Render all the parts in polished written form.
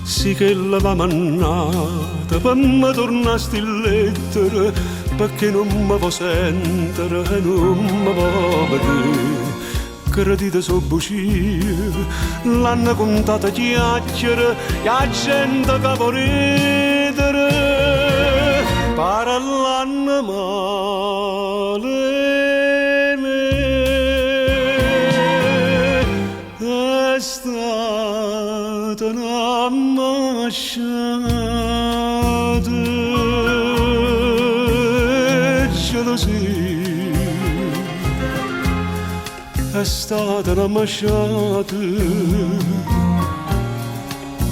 sì che l'aveva mannata per me tornasti in lettera perché non mi può sentire e non mi può vedere. Credite so bugie, l'hanno contata chiacchiere e la gente che può ridere, parlano male me. È stata una masciata gelosia, è stata una masciata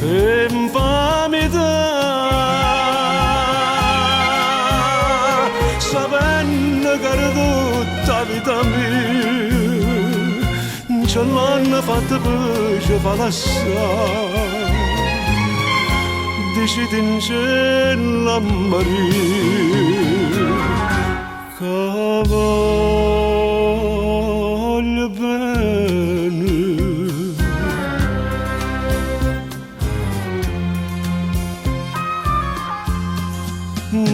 e infamità, sapendo che era tutta vita mia, ce l'hanno fatta pace fa lassare, decidi in cielo a morire, che voglio bene.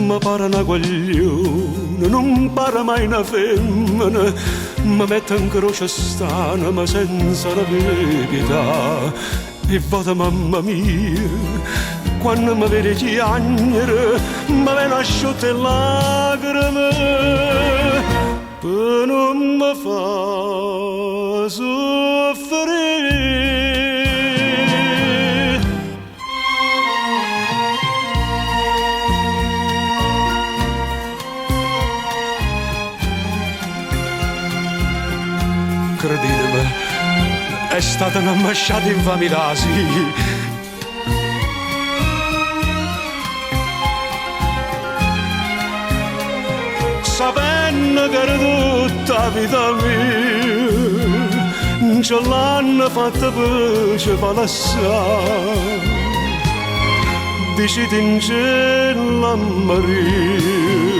Ma pare una guaglione, non pare mai una femmina, mi mette in croce strana ma senza la verità. E vada mamma mia, quando mi vede piangere, mi viene asciutte lacrime, per non mi fa soffrire. Credetemi, è stata una masciata infamità, sì. Sapendo che era tutta vita mia, ce l'hanno fatta pace fa lassare, decidi in cielo a morire.